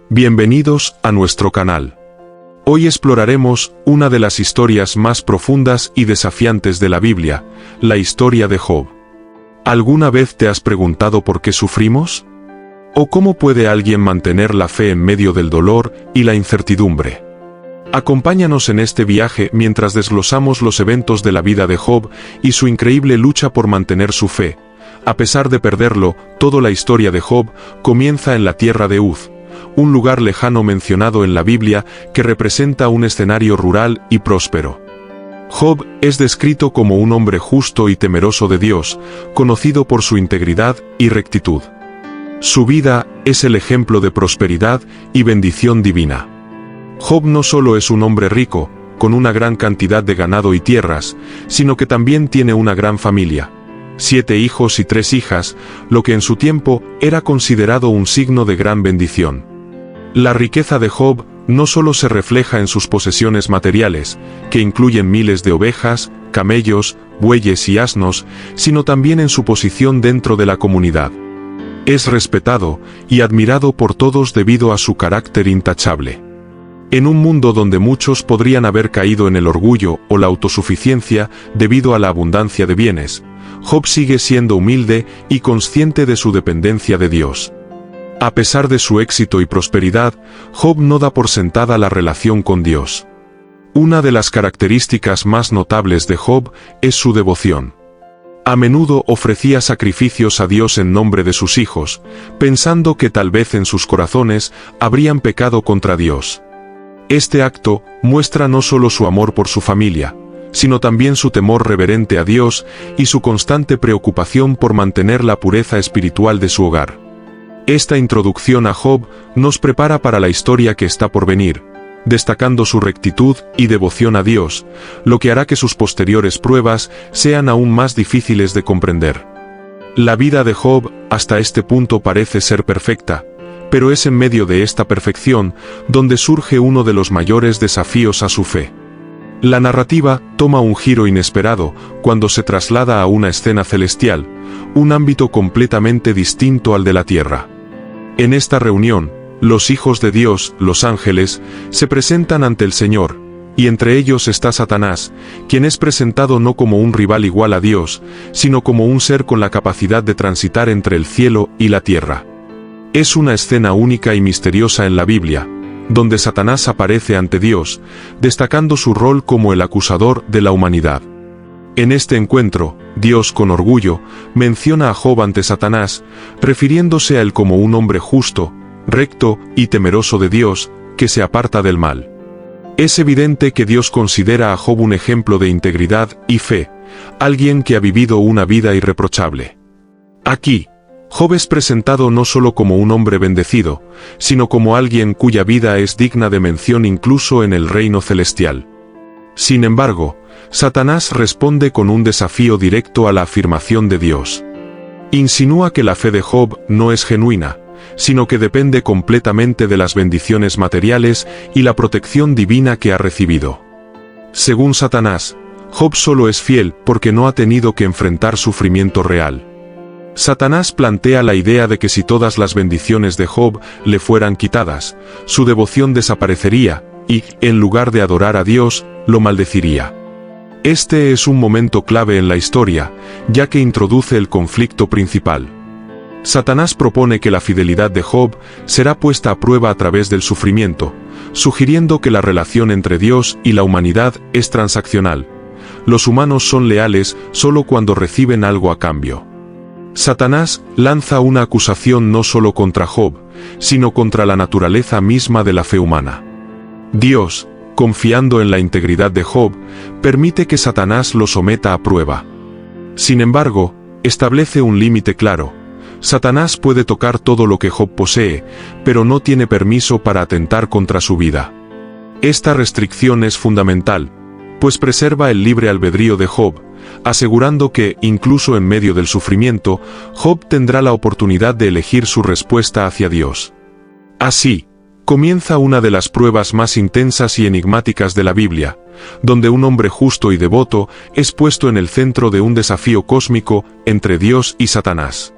Bienvenidos a nuestro canal. Hoy exploraremos una de las historias más profundas y desafiantes de la Biblia, la historia de Job. ¿Alguna vez te has preguntado por qué sufrimos? ¿O cómo puede alguien mantener la fe en medio del dolor y la incertidumbre? Acompáñanos en este viaje mientras desglosamos los eventos de la vida de Job y su increíble lucha por mantener su fe. A pesar de perderlo, toda la historia de Job comienza en la tierra de Uz, un lugar lejano mencionado en la Biblia que representa un escenario rural y próspero. Job es descrito como un hombre justo y temeroso de Dios, conocido por su integridad y rectitud. Su vida es el ejemplo de prosperidad y bendición divina. Job no solo es un hombre rico, con una gran cantidad de ganado y tierras, sino que también tiene una gran familia. 7 hijos y 3 hijas, lo que en su tiempo era considerado un signo de gran bendición. La riqueza de Job no solo se refleja en sus posesiones materiales, que incluyen miles de ovejas, camellos, bueyes y asnos, sino también en su posición dentro de la comunidad. Es respetado y admirado por todos debido a su carácter intachable. En un mundo donde muchos podrían haber caído en el orgullo o la autosuficiencia debido a la abundancia de bienes, Job sigue siendo humilde y consciente de su dependencia de Dios. A pesar de su éxito y prosperidad, Job no da por sentada la relación con Dios. Una de las características más notables de Job es su devoción. A menudo ofrecía sacrificios a Dios en nombre de sus hijos, pensando que tal vez en sus corazones habrían pecado contra Dios. Este acto muestra no solo su amor por su familia, sino también su temor reverente a Dios y su constante preocupación por mantener la pureza espiritual de su hogar. Esta introducción a Job nos prepara para la historia que está por venir, destacando su rectitud y devoción a Dios, lo que hará que sus posteriores pruebas sean aún más difíciles de comprender. La vida de Job hasta este punto parece ser perfecta, pero es en medio de esta perfección donde surge uno de los mayores desafíos a su fe. La narrativa toma un giro inesperado cuando se traslada a una escena celestial, un ámbito completamente distinto al de la tierra. En esta reunión, los hijos de Dios, los ángeles, se presentan ante el Señor, y entre ellos está Satanás, quien es presentado no como un rival igual a Dios, sino como un ser con la capacidad de transitar entre el cielo y la tierra. Es una escena única y misteriosa en la Biblia, donde Satanás aparece ante Dios, destacando su rol como el acusador de la humanidad. En este encuentro, Dios con orgullo menciona a Job ante Satanás, refiriéndose a él como un hombre justo, recto y temeroso de Dios, que se aparta del mal. Es evidente que Dios considera a Job un ejemplo de integridad y fe, alguien que ha vivido una vida irreprochable. Aquí, Job es presentado no solo como un hombre bendecido, sino como alguien cuya vida es digna de mención incluso en el reino celestial. Sin embargo, Satanás responde con un desafío directo a la afirmación de Dios. Insinúa que la fe de Job no es genuina, sino que depende completamente de las bendiciones materiales y la protección divina que ha recibido. Según Satanás, Job solo es fiel porque no ha tenido que enfrentar sufrimiento real. Satanás plantea la idea de que si todas las bendiciones de Job le fueran quitadas, su devoción desaparecería, y, en lugar de adorar a Dios, lo maldeciría. Este es un momento clave en la historia, ya que introduce el conflicto principal. Satanás propone que la fidelidad de Job será puesta a prueba a través del sufrimiento, sugiriendo que la relación entre Dios y la humanidad es transaccional. Los humanos son leales solo cuando reciben algo a cambio. Satanás lanza una acusación no solo contra Job, sino contra la naturaleza misma de la fe humana. Dios, confiando en la integridad de Job, permite que Satanás lo someta a prueba. Sin embargo, establece un límite claro. Satanás puede tocar todo lo que Job posee, pero no tiene permiso para atentar contra su vida. Esta restricción es fundamental, pues preserva el libre albedrío de Job, asegurando que, incluso en medio del sufrimiento, Job tendrá la oportunidad de elegir su respuesta hacia Dios. Así, comienza una de las pruebas más intensas y enigmáticas de la Biblia, donde un hombre justo y devoto es puesto en el centro de un desafío cósmico entre Dios y Satanás.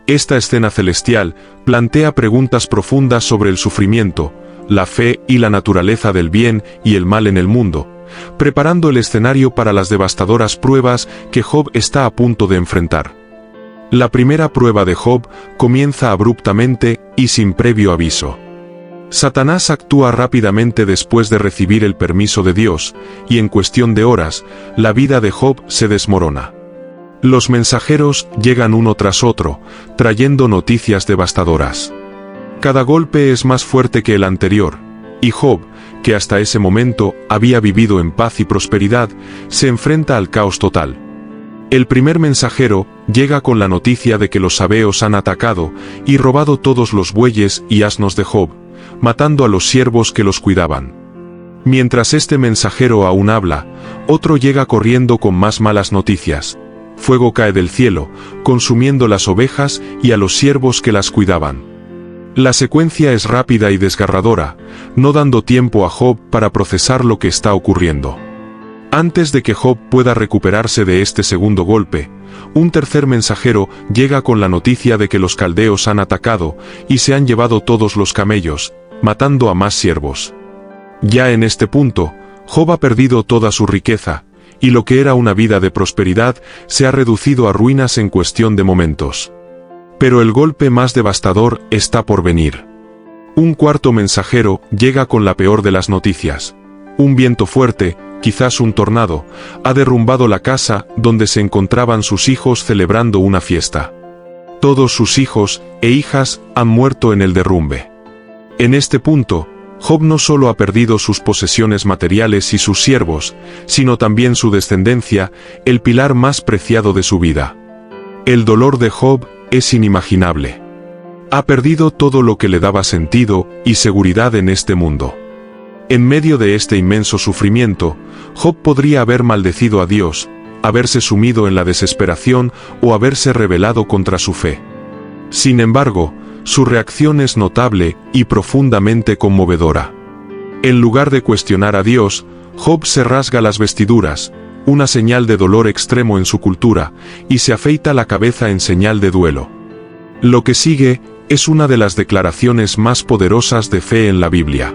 Esta escena celestial plantea preguntas profundas sobre el sufrimiento, la fe y la naturaleza del bien y el mal en el mundo, preparando el escenario para las devastadoras pruebas que Job está a punto de enfrentar. La primera prueba de Job comienza abruptamente y sin previo aviso. Satanás actúa rápidamente después de recibir el permiso de Dios, y en cuestión de horas, la vida de Job se desmorona. Los mensajeros llegan uno tras otro, trayendo noticias devastadoras. Cada golpe es más fuerte que el anterior, y Job, que hasta ese momento había vivido en paz y prosperidad, se enfrenta al caos total. El primer mensajero llega con la noticia de que los sabeos han atacado y robado todos los bueyes y asnos de Job, matando a los siervos que los cuidaban. Mientras este mensajero aún habla, otro llega corriendo con más malas noticias. Fuego cae del cielo, consumiendo las ovejas y a los siervos que las cuidaban. La secuencia es rápida y desgarradora, no dando tiempo a Job para procesar lo que está ocurriendo. Antes de que Job pueda recuperarse de este segundo golpe, un tercer mensajero llega con la noticia de que los caldeos han atacado y se han llevado todos los camellos, matando a más siervos. Ya en este punto, Job ha perdido toda su riqueza, y lo que era una vida de prosperidad se ha reducido a ruinas en cuestión de momentos. Pero el golpe más devastador está por venir. Un cuarto mensajero llega con la peor de las noticias. Un viento fuerte, quizás un tornado, ha derrumbado la casa donde se encontraban sus hijos celebrando una fiesta. Todos sus hijos e hijas han muerto en el derrumbe. En este punto, Job no solo ha perdido sus posesiones materiales y sus siervos, sino también su descendencia, el pilar más preciado de su vida. El dolor de Job es inimaginable. Ha perdido todo lo que le daba sentido y seguridad en este mundo. En medio de este inmenso sufrimiento, Job podría haber maldecido a Dios, haberse sumido en la desesperación o haberse rebelado contra su fe. Sin embargo, su reacción es notable y profundamente conmovedora. En lugar de cuestionar a Dios, Job se rasga las vestiduras, una señal de dolor extremo en su cultura, y se afeita la cabeza en señal de duelo. Lo que sigue es una de las declaraciones más poderosas de fe en la Biblia.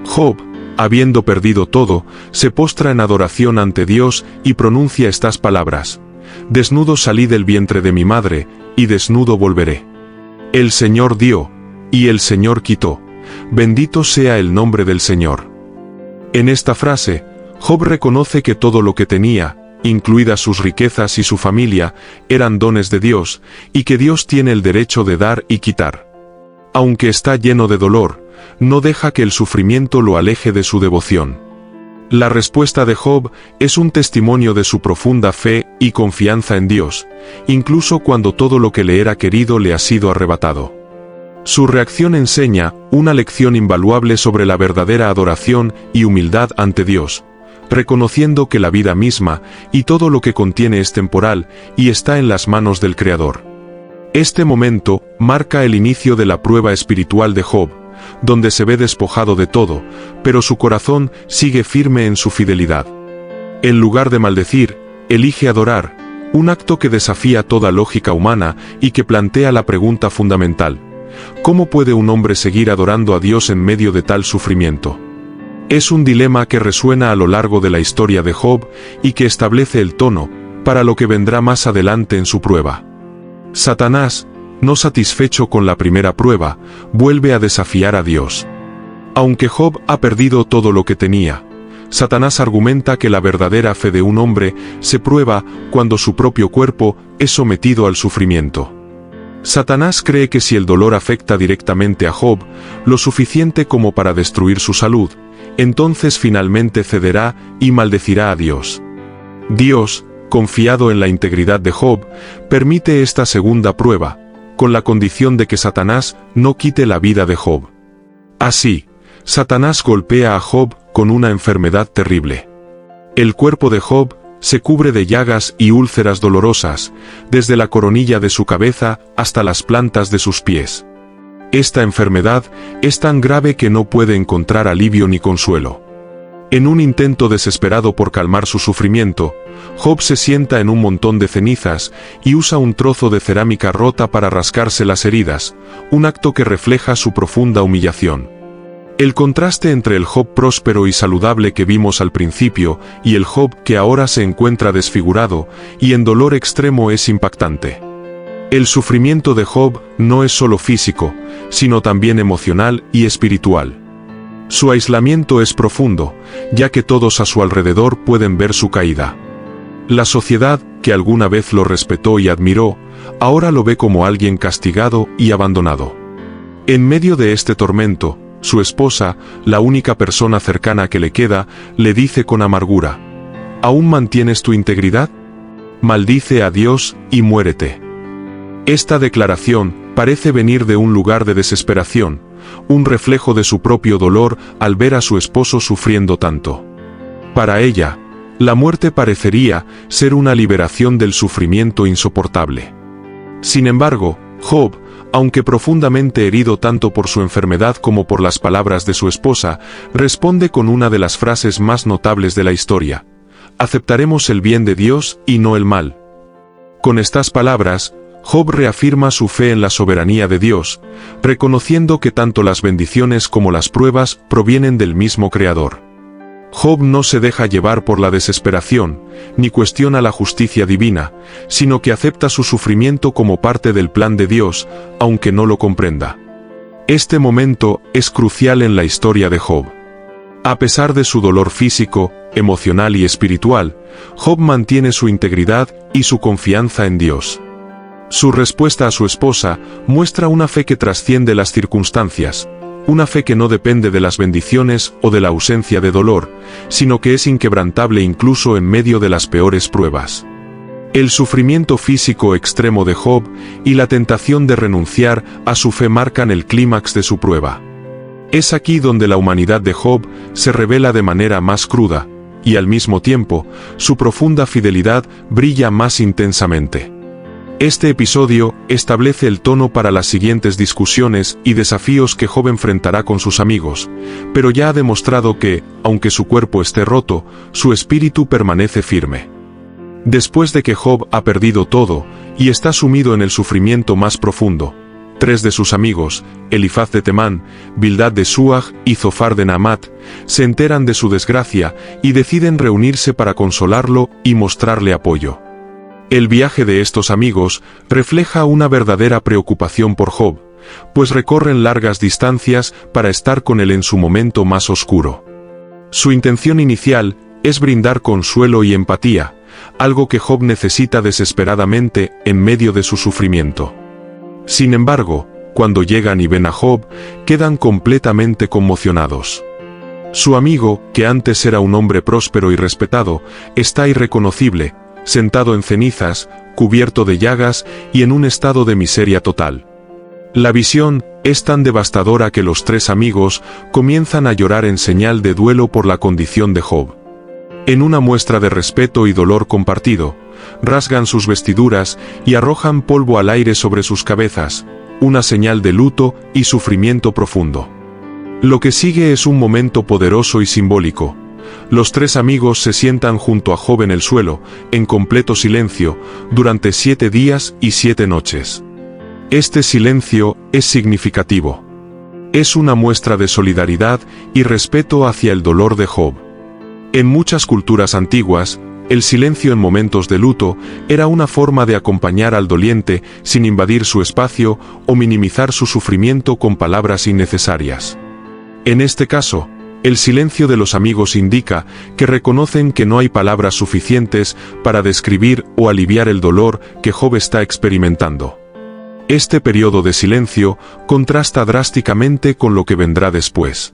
Job, habiendo perdido todo, se postra en adoración ante Dios y pronuncia estas palabras: «Desnudo salí del vientre de mi madre, y desnudo volveré. El Señor dio, y el Señor quitó. Bendito sea el nombre del Señor». En esta frase, Job reconoce que todo lo que tenía, incluidas sus riquezas y su familia, eran dones de Dios, y que Dios tiene el derecho de dar y quitar. Aunque está lleno de dolor, no deja que el sufrimiento lo aleje de su devoción. La respuesta de Job es un testimonio de su profunda fe y confianza en Dios, incluso cuando todo lo que le era querido le ha sido arrebatado. Su reacción enseña una lección invaluable sobre la verdadera adoración y humildad ante Dios, reconociendo que la vida misma y todo lo que contiene es temporal y está en las manos del Creador. Este momento marca el inicio de la prueba espiritual de Job, donde se ve despojado de todo, pero su corazón sigue firme en su fidelidad. En lugar de maldecir, elige adorar, un acto que desafía toda lógica humana y que plantea la pregunta fundamental: ¿cómo puede un hombre seguir adorando a Dios en medio de tal sufrimiento? Es un dilema que resuena a lo largo de la historia de Job y que establece el tono para lo que vendrá más adelante en su prueba. Satanás, no satisfecho con la primera prueba, vuelve a desafiar a Dios. Aunque Job ha perdido todo lo que tenía, Satanás argumenta que la verdadera fe de un hombre se prueba cuando su propio cuerpo es sometido al sufrimiento. Satanás cree que si el dolor afecta directamente a Job, lo suficiente como para destruir su salud, entonces finalmente cederá y maldecirá a Dios. Dios, confiado en la integridad de Job, permite esta segunda prueba, con la condición de que Satanás no quite la vida de Job. Así, Satanás golpea a Job con una enfermedad terrible. El cuerpo de Job se cubre de llagas y úlceras dolorosas, desde la coronilla de su cabeza hasta las plantas de sus pies. Esta enfermedad es tan grave que no puede encontrar alivio ni consuelo. En un intento desesperado por calmar su sufrimiento, Job se sienta en un montón de cenizas y usa un trozo de cerámica rota para rascarse las heridas, un acto que refleja su profunda humillación. El contraste entre el Job próspero y saludable que vimos al principio y el Job que ahora se encuentra desfigurado y en dolor extremo es impactante. El sufrimiento de Job no es solo físico, sino también emocional y espiritual. Su aislamiento es profundo, ya que todos a su alrededor pueden ver su caída. La sociedad, que alguna vez lo respetó y admiró, ahora lo ve como alguien castigado y abandonado. En medio de este tormento, su esposa, la única persona cercana que le queda, le dice con amargura: ¿aún mantienes tu integridad? Maldice a Dios y muérete. Esta declaración parece venir de un lugar de desesperación, un reflejo de su propio dolor al ver a su esposo sufriendo tanto. Para ella, la muerte parecería ser una liberación del sufrimiento insoportable. Sin embargo, Job, aunque profundamente herido tanto por su enfermedad como por las palabras de su esposa, responde con una de las frases más notables de la historia: aceptaremos el bien de Dios y no el mal. Con estas palabras, Job reafirma su fe en la soberanía de Dios, reconociendo que tanto las bendiciones como las pruebas provienen del mismo Creador. Job no se deja llevar por la desesperación, ni cuestiona la justicia divina, sino que acepta su sufrimiento como parte del plan de Dios, aunque no lo comprenda. Este momento es crucial en la historia de Job. A pesar de su dolor físico, emocional y espiritual, Job mantiene su integridad y su confianza en Dios. Su respuesta a su esposa muestra una fe que trasciende las circunstancias, una fe que no depende de las bendiciones o de la ausencia de dolor, sino que es inquebrantable incluso en medio de las peores pruebas. El sufrimiento físico extremo de Job y la tentación de renunciar a su fe marcan el clímax de su prueba. Es aquí donde la humanidad de Job se revela de manera más cruda, y al mismo tiempo, su profunda fidelidad brilla más intensamente. Este episodio establece el tono para las siguientes discusiones y desafíos que Job enfrentará con sus amigos, pero ya ha demostrado que, aunque su cuerpo esté roto, su espíritu permanece firme. Después de que Job ha perdido todo y está sumido en el sufrimiento más profundo, 3 de sus amigos, Elifaz de Temán, Bildad de Suaj y Zofar de Naamat, se enteran de su desgracia y deciden reunirse para consolarlo y mostrarle apoyo. El viaje de estos amigos refleja una verdadera preocupación por Job, pues recorren largas distancias para estar con él en su momento más oscuro. Su intención inicial es brindar consuelo y empatía, algo que Job necesita desesperadamente en medio de su sufrimiento. Sin embargo, cuando llegan y ven a Job, quedan completamente conmocionados. Su amigo, que antes era un hombre próspero y respetado, está irreconocible, sentado en cenizas, cubierto de llagas y en un estado de miseria total. La visión es tan devastadora que los 3 amigos comienzan a llorar en señal de duelo por la condición de Job. En una muestra de respeto y dolor compartido, rasgan sus vestiduras y arrojan polvo al aire sobre sus cabezas, una señal de luto y sufrimiento profundo. Lo que sigue es un momento poderoso y simbólico. Los 3 amigos se sientan junto a Job en el suelo, en completo silencio, durante 7 días y 7 noches. Este silencio es significativo. Es una muestra de solidaridad y respeto hacia el dolor de Job. En muchas culturas antiguas, el silencio en momentos de luto era una forma de acompañar al doliente sin invadir su espacio o minimizar su sufrimiento con palabras innecesarias. En este caso, el silencio de los amigos indica que reconocen que no hay palabras suficientes para describir o aliviar el dolor que Job está experimentando. Este periodo de silencio contrasta drásticamente con lo que vendrá después.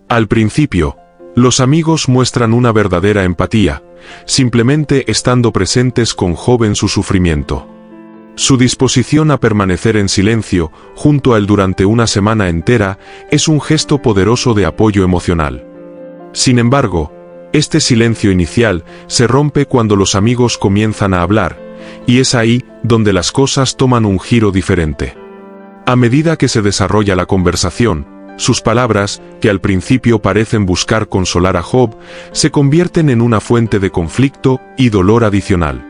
Al principio, los amigos muestran una verdadera empatía, simplemente estando presentes con Job en su sufrimiento. Su disposición a permanecer en silencio, junto a él durante una semana entera, es un gesto poderoso de apoyo emocional. Sin embargo, este silencio inicial se rompe cuando los amigos comienzan a hablar, y es ahí donde las cosas toman un giro diferente. A medida que se desarrolla la conversación, Sus palabras, que al principio parecen buscar consolar a Job, se convierten en una fuente de conflicto y dolor adicional.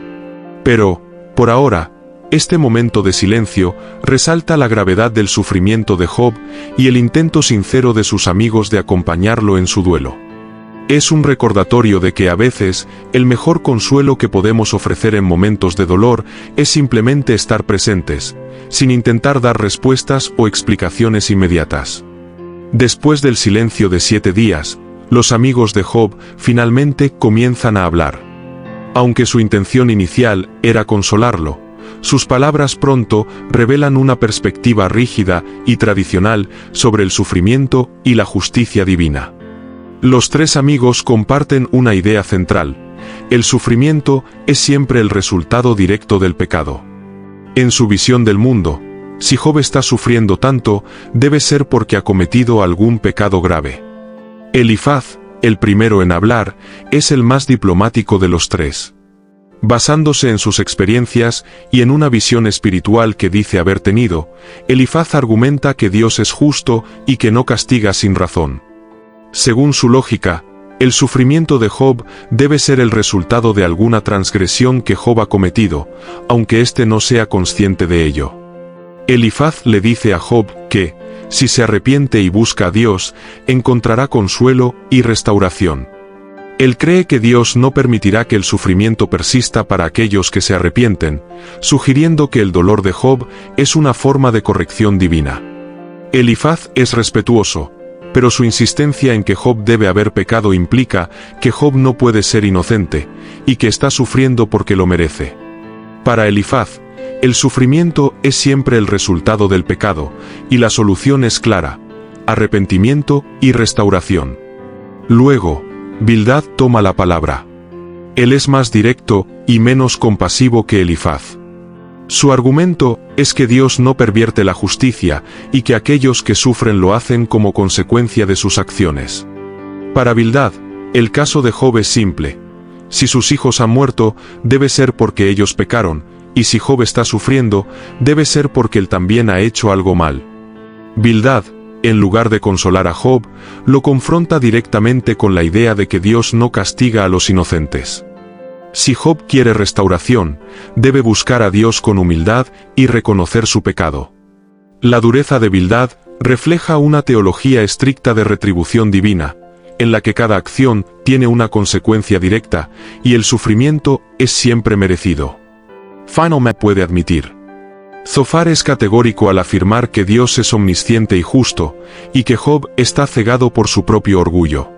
Pero, por ahora, este momento de silencio resalta la gravedad del sufrimiento de Job y el intento sincero de sus amigos de acompañarlo en su duelo. Es un recordatorio de que a veces, el mejor consuelo que podemos ofrecer en momentos de dolor es simplemente estar presentes, sin intentar dar respuestas o explicaciones inmediatas. Después del silencio de 7 días, los amigos de Job finalmente comienzan a hablar. Aunque su intención inicial era consolarlo, sus palabras pronto revelan una perspectiva rígida y tradicional sobre el sufrimiento y la justicia divina. Los 3 amigos comparten una idea central: el sufrimiento es siempre el resultado directo del pecado. En su visión del mundo, si Job está sufriendo tanto, debe ser porque ha cometido algún pecado grave. Elifaz, el primero en hablar, es el más diplomático de los 3. Basándose en sus experiencias y en una visión espiritual que dice haber tenido, Elifaz argumenta que Dios es justo y que no castiga sin razón. Según su lógica, el sufrimiento de Job debe ser el resultado de alguna transgresión que Job ha cometido, aunque éste no sea consciente de ello. Elifaz le dice a Job que, si se arrepiente y busca a Dios, encontrará consuelo y restauración. Él cree que Dios no permitirá que el sufrimiento persista para aquellos que se arrepienten, sugiriendo que el dolor de Job es una forma de corrección divina. Elifaz es respetuoso, pero su insistencia en que Job debe haber pecado implica que Job no puede ser inocente, y que está sufriendo porque lo merece. Para Elifaz, el sufrimiento es siempre el resultado del pecado, y la solución es clara: arrepentimiento y restauración. Luego, Bildad toma la palabra. Él es más directo y menos compasivo que Elifaz. Su argumento es que Dios no pervierte la justicia y que aquellos que sufren lo hacen como consecuencia de sus acciones. Para Bildad, el caso de Job es simple: si sus hijos han muerto, debe ser porque ellos pecaron, y si Job está sufriendo, debe ser porque él también ha hecho algo mal. Bildad, en lugar de consolar a Job, lo confronta directamente con la idea de que Dios no castiga a los inocentes. Si Job quiere restauración, debe buscar a Dios con humildad y reconocer su pecado. La dureza de Bildad refleja una teología estricta de retribución divina, en la que cada acción tiene una consecuencia directa, y el sufrimiento es siempre merecido. Fanoma puede admitir. Zofar es categórico al afirmar que Dios es omnisciente y justo, y que Job está cegado por su propio orgullo.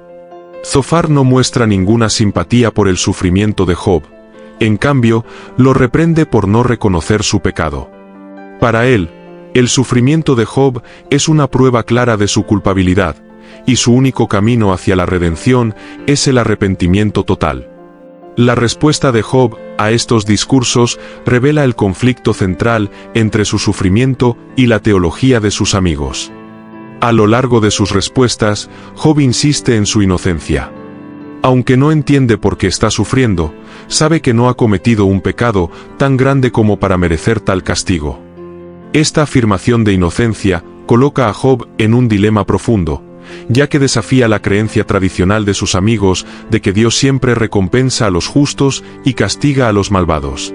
Zofar no muestra ninguna simpatía por el sufrimiento de Job, en cambio, lo reprende por no reconocer su pecado. Para él, el sufrimiento de Job es una prueba clara de su culpabilidad, y su único camino hacia la redención es el arrepentimiento total. La respuesta de Job a estos discursos revela el conflicto central entre su sufrimiento y la teología de sus amigos. A lo largo de sus respuestas, Job insiste en su inocencia. Aunque no entiende por qué está sufriendo, sabe que no ha cometido un pecado tan grande como para merecer tal castigo. Esta afirmación de inocencia coloca a Job en un dilema profundo, ya que desafía la creencia tradicional de sus amigos de que Dios siempre recompensa a los justos y castiga a los malvados.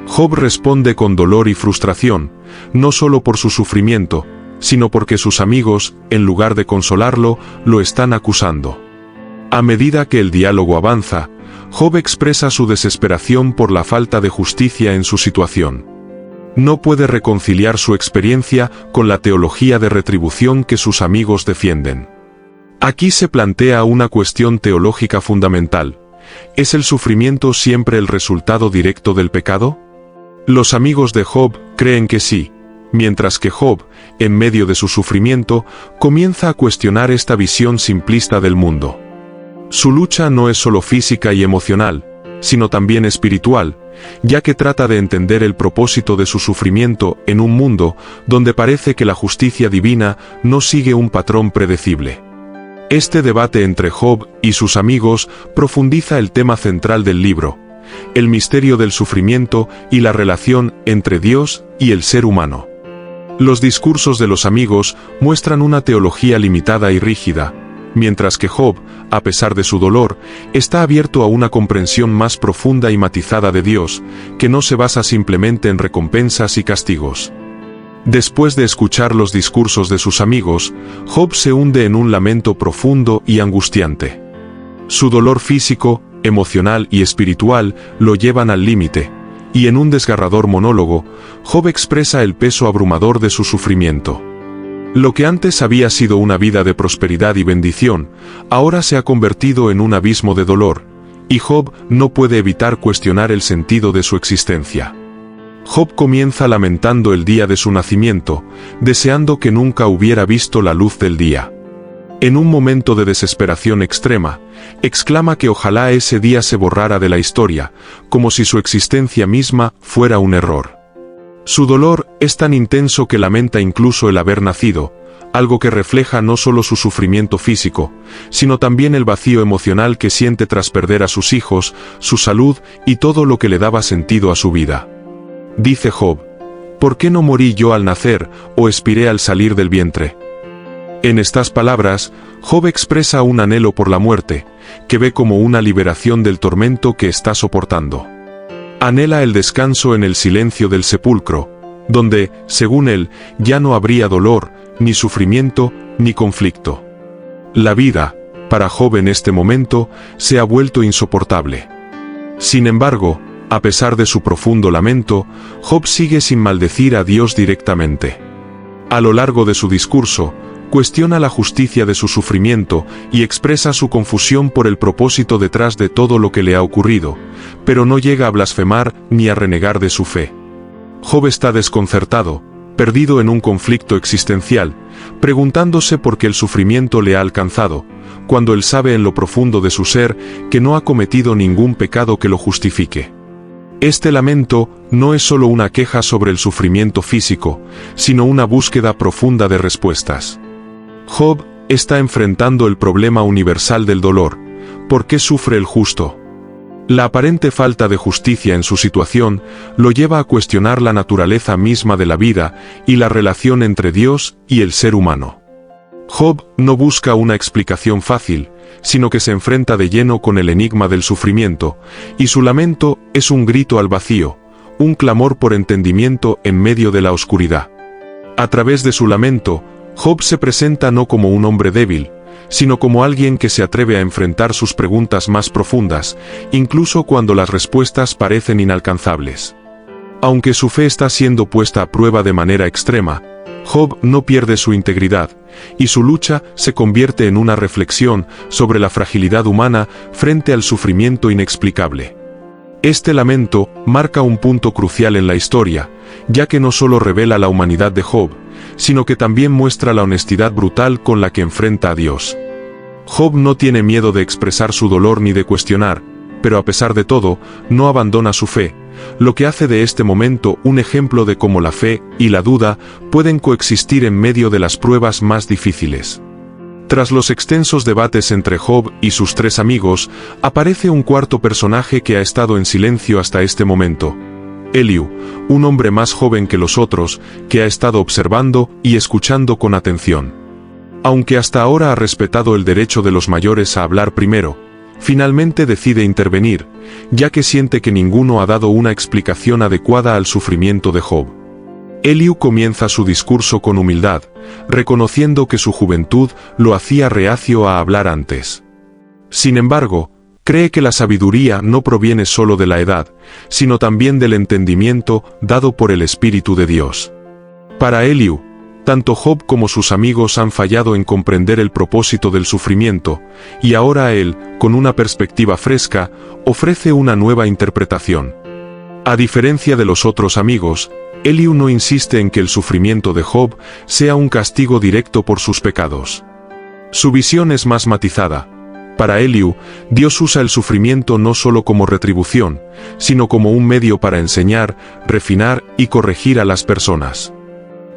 Job responde con dolor y frustración, no solo por su sufrimiento, sino porque sus amigos, en lugar de consolarlo, lo están acusando. A medida que el diálogo avanza, Job expresa su desesperación por la falta de justicia en su situación. No puede reconciliar su experiencia con la teología de retribución que sus amigos defienden. Aquí se plantea una cuestión teológica fundamental: ¿es el sufrimiento siempre el resultado directo del pecado? Los amigos de Job creen que sí, mientras que Job, en medio de su sufrimiento, comienza a cuestionar esta visión simplista del mundo. Su lucha no es solo física y emocional, sino también espiritual, ya que trata de entender el propósito de su sufrimiento en un mundo donde parece que la justicia divina no sigue un patrón predecible. Este debate entre Job y sus amigos profundiza el tema central del libro: el misterio del sufrimiento y la relación entre Dios y el ser humano. Los discursos de los amigos muestran una teología limitada y rígida, mientras que Job, a pesar de su dolor, está abierto a una comprensión más profunda y matizada de Dios, que no se basa simplemente en recompensas y castigos. Después de escuchar los discursos de sus amigos, Job se hunde en un lamento profundo y angustiante. Su dolor físico, emocional y espiritual lo llevan al límite, y en un desgarrador monólogo, Job expresa el peso abrumador de su sufrimiento. Lo que antes había sido una vida de prosperidad y bendición, ahora se ha convertido en un abismo de dolor, y Job no puede evitar cuestionar el sentido de su existencia. Job comienza lamentando el día de su nacimiento, deseando que nunca hubiera visto la luz del día. En un momento de desesperación extrema, exclama que ojalá ese día se borrara de la historia, como si su existencia misma fuera un error. Su dolor es tan intenso que lamenta incluso el haber nacido, algo que refleja no solo su sufrimiento físico, sino también el vacío emocional que siente tras perder a sus hijos, su salud y todo lo que le daba sentido a su vida. Dice Job: ¿por qué no morí yo al nacer, o expiré al salir del vientre? En estas palabras, Job expresa un anhelo por la muerte, que ve como una liberación del tormento que está soportando. Anhela el descanso en el silencio del sepulcro, donde, según él, ya no habría dolor, ni sufrimiento, ni conflicto. La vida, para Job en este momento, se ha vuelto insoportable. Sin embargo, a pesar de su profundo lamento, Job sigue sin maldecir a Dios directamente. A lo largo de su discurso, cuestiona la justicia de su sufrimiento y expresa su confusión por el propósito detrás de todo lo que le ha ocurrido, pero no llega a blasfemar ni a renegar de su fe. Job está desconcertado, perdido en un conflicto existencial, preguntándose por qué el sufrimiento le ha alcanzado, cuando él sabe en lo profundo de su ser que no ha cometido ningún pecado que lo justifique. Este lamento no es solo una queja sobre el sufrimiento físico, sino una búsqueda profunda de respuestas. Job está enfrentando el problema universal del dolor. ¿Por qué sufre el justo? La aparente falta de justicia en su situación lo lleva a cuestionar la naturaleza misma de la vida y la relación entre Dios y el ser humano. Job no busca una explicación fácil, sino que se enfrenta de lleno con el enigma del sufrimiento, y su lamento es un grito al vacío, un clamor por entendimiento en medio de la oscuridad. A través de su lamento, Job se presenta no como un hombre débil, sino como alguien que se atreve a enfrentar sus preguntas más profundas, incluso cuando las respuestas parecen inalcanzables. Aunque su fe está siendo puesta a prueba de manera extrema, Job no pierde su integridad, y su lucha se convierte en una reflexión sobre la fragilidad humana frente al sufrimiento inexplicable. Este lamento marca un punto crucial en la historia, ya que no solo revela la humanidad de Job, sino que también muestra la honestidad brutal con la que enfrenta a Dios. Job no tiene miedo de expresar su dolor ni de cuestionar, pero a pesar de todo, no abandona su fe, lo que hace de este momento un ejemplo de cómo la fe y la duda pueden coexistir en medio de las pruebas más difíciles. Tras los extensos debates entre Job y sus tres amigos, aparece un cuarto personaje que ha estado en silencio hasta este momento: Eliú, un hombre más joven que los otros, que ha estado observando y escuchando con atención. Aunque hasta ahora ha respetado el derecho de los mayores a hablar primero, finalmente decide intervenir, ya que siente que ninguno ha dado una explicación adecuada al sufrimiento de Job. Eliú comienza su discurso con humildad, reconociendo que su juventud lo hacía reacio a hablar antes. Sin embargo, cree que la sabiduría no proviene solo de la edad, sino también del entendimiento dado por el Espíritu de Dios. Para Eliú, tanto Job como sus amigos han fallado en comprender el propósito del sufrimiento, y ahora él, con una perspectiva fresca, ofrece una nueva interpretación. A diferencia de los otros amigos, Eliú no insiste en que el sufrimiento de Job sea un castigo directo por sus pecados. Su visión es más matizada. Para Eliú, Dios usa el sufrimiento no solo como retribución, sino como un medio para enseñar, refinar y corregir a las personas.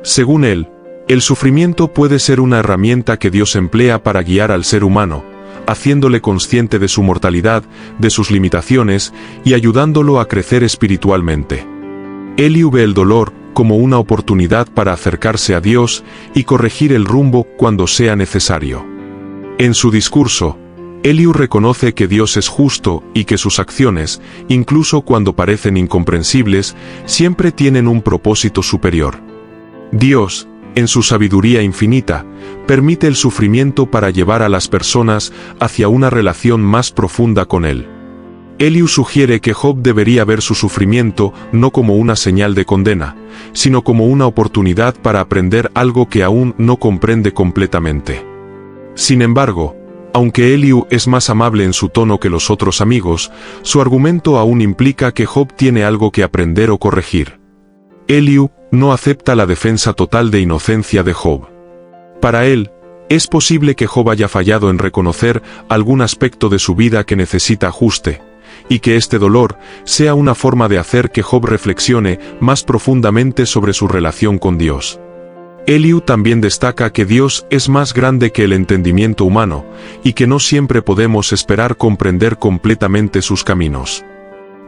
Según él, el sufrimiento puede ser una herramienta que Dios emplea para guiar al ser humano, haciéndole consciente de su mortalidad, de sus limitaciones y ayudándolo a crecer espiritualmente. Eliú ve el dolor como una oportunidad para acercarse a Dios y corregir el rumbo cuando sea necesario. En su discurso, Eliú reconoce que Dios es justo y que sus acciones, incluso cuando parecen incomprensibles, siempre tienen un propósito superior. Dios, en su sabiduría infinita, permite el sufrimiento para llevar a las personas hacia una relación más profunda con Él. Eliú sugiere que Job debería ver su sufrimiento no como una señal de condena, sino como una oportunidad para aprender algo que aún no comprende completamente. Sin embargo, aunque Eliú es más amable en su tono que los otros amigos, su argumento aún implica que Job tiene algo que aprender o corregir. Eliú no acepta la defensa total de inocencia de Job. Para él, es posible que Job haya fallado en reconocer algún aspecto de su vida que necesita ajuste, y que este dolor sea una forma de hacer que Job reflexione más profundamente sobre su relación con Dios. Eliú también destaca que Dios es más grande que el entendimiento humano, y que no siempre podemos esperar comprender completamente sus caminos.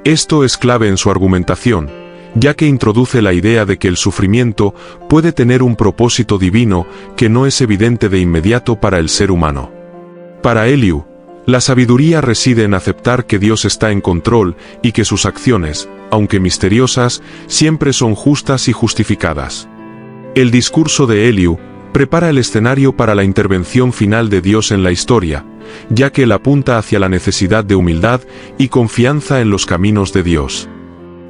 Esto es clave en su argumentación, ya que introduce la idea de que el sufrimiento puede tener un propósito divino que no es evidente de inmediato para el ser humano. Para Eliú, la sabiduría reside en aceptar que Dios está en control y que sus acciones, aunque misteriosas, siempre son justas y justificadas. El discurso de Eliú prepara el escenario para la intervención final de Dios en la historia, ya que él apunta hacia la necesidad de humildad y confianza en los caminos de Dios.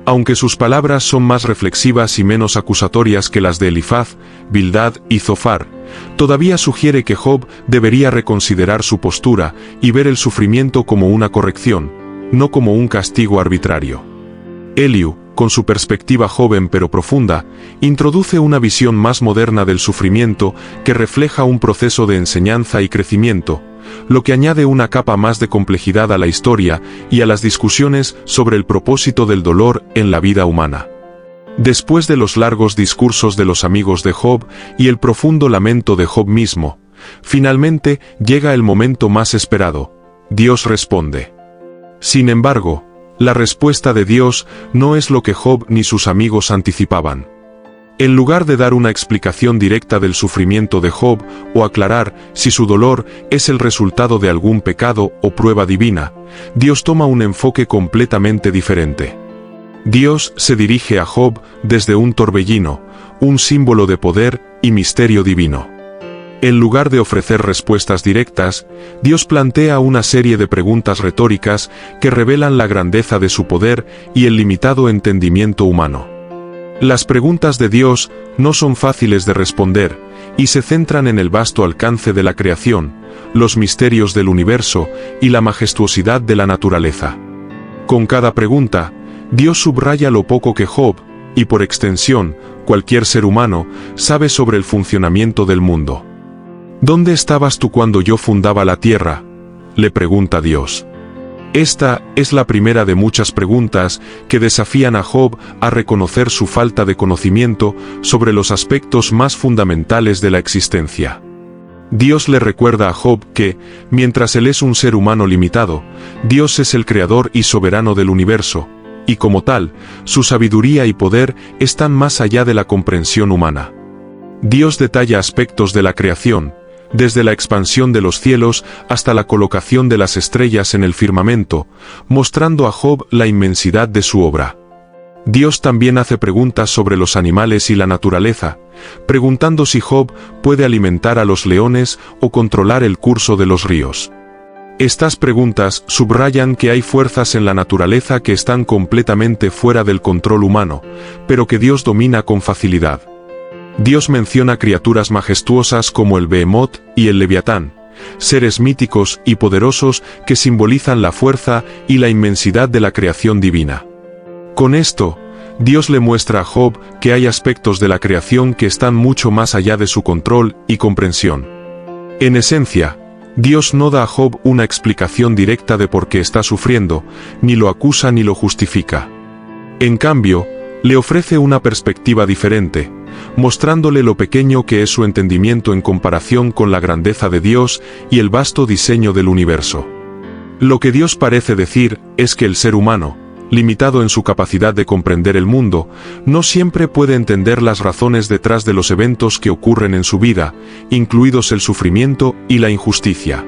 Aunque sus palabras son más reflexivas y menos acusatorias que las de Elifaz, Bildad y Zofar, todavía sugiere que Job debería reconsiderar su postura y ver el sufrimiento como una corrección, no como un castigo arbitrario. Eliú, con su perspectiva joven pero profunda, introduce una visión más moderna del sufrimiento que refleja un proceso de enseñanza y crecimiento, lo que añade una capa más de complejidad a la historia y a las discusiones sobre el propósito del dolor en la vida humana. Después de los largos discursos de los amigos de Job y el profundo lamento de Job mismo, finalmente llega el momento más esperado. Dios responde. Sin embargo, la respuesta de Dios no es lo que Job ni sus amigos anticipaban. En lugar de dar una explicación directa del sufrimiento de Job o aclarar si su dolor es el resultado de algún pecado o prueba divina, Dios toma un enfoque completamente diferente. Dios se dirige a Job desde un torbellino, un símbolo de poder y misterio divino. En lugar de ofrecer respuestas directas, Dios plantea una serie de preguntas retóricas que revelan la grandeza de su poder y el limitado entendimiento humano. Las preguntas de Dios no son fáciles de responder, y se centran en el vasto alcance de la creación, los misterios del universo y la majestuosidad de la naturaleza. Con cada pregunta, Dios subraya lo poco que Job, y por extensión, cualquier ser humano, sabe sobre el funcionamiento del mundo. ¿Dónde estabas tú cuando yo fundaba la tierra?, le pregunta Dios. Esta es la primera de muchas preguntas que desafían a Job a reconocer su falta de conocimiento sobre los aspectos más fundamentales de la existencia. Dios le recuerda a Job que, mientras él es un ser humano limitado, Dios es el creador y soberano del universo, y como tal, su sabiduría y poder están más allá de la comprensión humana. Dios detalla aspectos de la creación, desde la expansión de los cielos hasta la colocación de las estrellas en el firmamento, mostrando a Job la inmensidad de su obra. Dios también hace preguntas sobre los animales y la naturaleza, preguntando si Job puede alimentar a los leones o controlar el curso de los ríos. Estas preguntas subrayan que hay fuerzas en la naturaleza que están completamente fuera del control humano, pero que Dios domina con facilidad. Dios menciona criaturas majestuosas como el Behemoth y el Leviatán, seres míticos y poderosos que simbolizan la fuerza y la inmensidad de la creación divina. Con esto, Dios le muestra a Job que hay aspectos de la creación que están mucho más allá de su control y comprensión. En esencia, Dios no da a Job una explicación directa de por qué está sufriendo, ni lo acusa ni lo justifica. En cambio, le ofrece una perspectiva diferente, mostrándole lo pequeño que es su entendimiento en comparación con la grandeza de Dios y el vasto diseño del universo. Lo que Dios parece decir es que el ser humano, limitado en su capacidad de comprender el mundo, no siempre puede entender las razones detrás de los eventos que ocurren en su vida, incluidos el sufrimiento y la injusticia.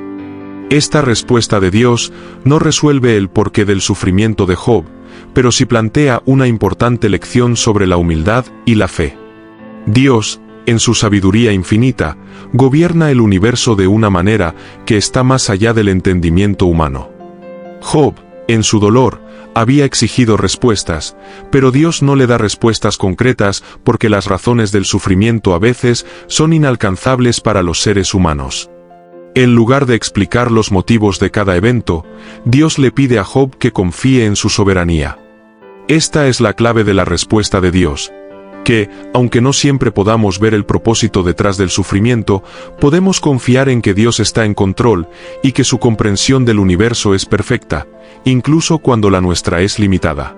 Esta respuesta de Dios no resuelve el porqué del sufrimiento de Job, pero sí plantea una importante lección sobre la humildad y la fe. Dios, en su sabiduría infinita, gobierna el universo de una manera que está más allá del entendimiento humano. Job, en su dolor, había exigido respuestas, pero Dios no le da respuestas concretas porque las razones del sufrimiento a veces son inalcanzables para los seres humanos. En lugar de explicar los motivos de cada evento, Dios le pide a Job que confíe en su soberanía. Esta es la clave de la respuesta de Dios, que, aunque no siempre podamos ver el propósito detrás del sufrimiento, podemos confiar en que Dios está en control y que su comprensión del universo es perfecta, incluso cuando la nuestra es limitada.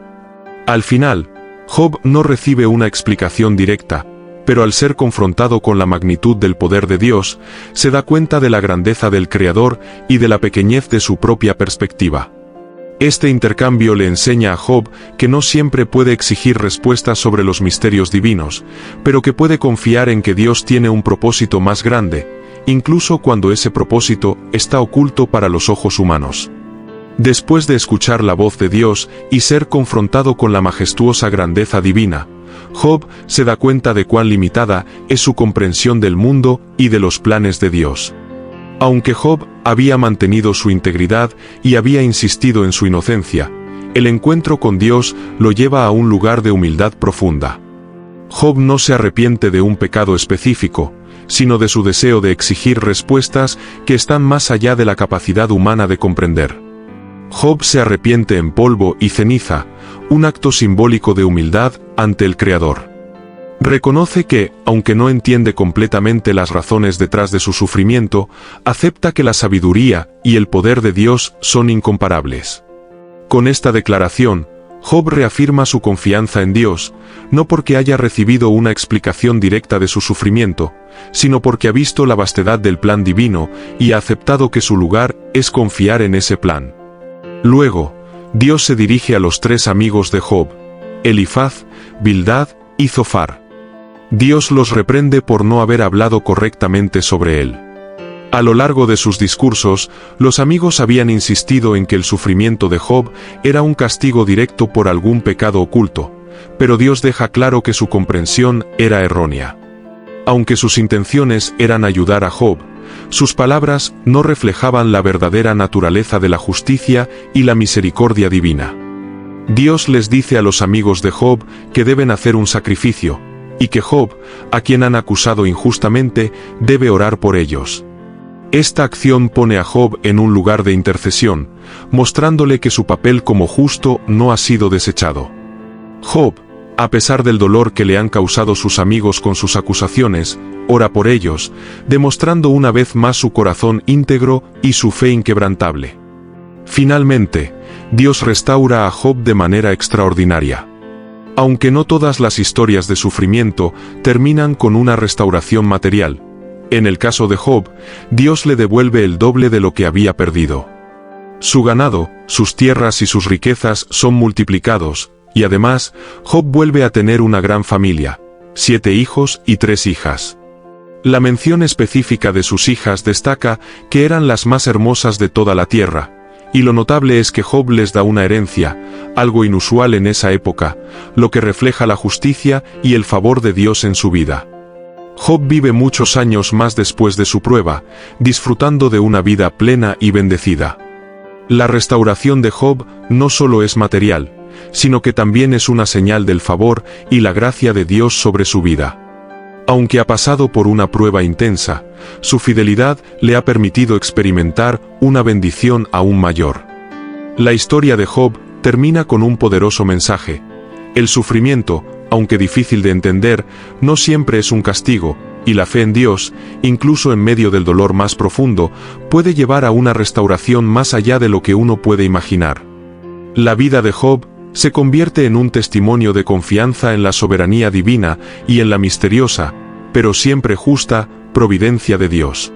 Al final, Job no recibe una explicación directa, pero al ser confrontado con la magnitud del poder de Dios, se da cuenta de la grandeza del Creador y de la pequeñez de su propia perspectiva. Este intercambio le enseña a Job que no siempre puede exigir respuestas sobre los misterios divinos, pero que puede confiar en que Dios tiene un propósito más grande, incluso cuando ese propósito está oculto para los ojos humanos. Después de escuchar la voz de Dios y ser confrontado con la majestuosa grandeza divina, Job se da cuenta de cuán limitada es su comprensión del mundo y de los planes de Dios. Aunque Job había mantenido su integridad y había insistido en su inocencia, el encuentro con Dios lo lleva a un lugar de humildad profunda. Job no se arrepiente de un pecado específico, sino de su deseo de exigir respuestas que están más allá de la capacidad humana de comprender. Job se arrepiente en polvo y ceniza, un acto simbólico de humildad ante el Creador. Reconoce que, aunque no entiende completamente las razones detrás de su sufrimiento, acepta que la sabiduría y el poder de Dios son incomparables. Con esta declaración, Job reafirma su confianza en Dios, no porque haya recibido una explicación directa de su sufrimiento, sino porque ha visto la vastedad del plan divino y ha aceptado que su lugar es confiar en ese plan. Luego, Dios se dirige a los tres amigos de Job, Elifaz, Bildad y Zofar. Dios los reprende por no haber hablado correctamente sobre él. A lo largo de sus discursos, los amigos habían insistido en que el sufrimiento de Job era un castigo directo por algún pecado oculto, pero Dios deja claro que su comprensión era errónea. Aunque sus intenciones eran ayudar a Job, sus palabras no reflejaban la verdadera naturaleza de la justicia y la misericordia divina. Dios les dice a los amigos de Job que deben hacer un sacrificio, y que Job, a quien han acusado injustamente, debe orar por ellos. Esta acción pone a Job en un lugar de intercesión, mostrándole que su papel como justo no ha sido desechado. Job, a pesar del dolor que le han causado sus amigos con sus acusaciones, ora por ellos, demostrando una vez más su corazón íntegro y su fe inquebrantable. Finalmente, Dios restaura a Job de manera extraordinaria. Aunque no todas las historias de sufrimiento terminan con una restauración material, en el caso de Job, Dios le devuelve el doble de lo que había perdido. Su ganado, sus tierras y sus riquezas son multiplicados, y además, Job vuelve a tener una gran familia, 7 hijos y 3 hijas. La mención específica de sus hijas destaca que eran las más hermosas de toda la tierra, y lo notable es que Job les da una herencia, algo inusual en esa época, lo que refleja la justicia y el favor de Dios en su vida. Job vive muchos años más después de su prueba, disfrutando de una vida plena y bendecida. La restauración de Job no solo es material, sino que también es una señal del favor y la gracia de Dios sobre su vida. Aunque ha pasado por una prueba intensa, su fidelidad le ha permitido experimentar una bendición aún mayor. La historia de Job termina con un poderoso mensaje. El sufrimiento, aunque difícil de entender, no siempre es un castigo, y la fe en Dios, incluso en medio del dolor más profundo, puede llevar a una restauración más allá de lo que uno puede imaginar. La vida de Job se convierte en un testimonio de confianza en la soberanía divina y en la misteriosa, pero siempre justa, providencia de Dios.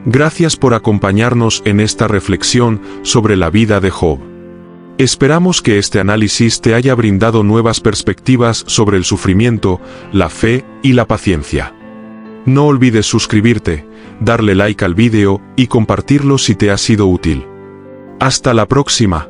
Gracias por acompañarnos en esta reflexión sobre la vida de Job. Esperamos que este análisis te haya brindado nuevas perspectivas sobre el sufrimiento, la fe y la paciencia. No olvides suscribirte, darle like al vídeo y compartirlo si te ha sido útil. Hasta la próxima.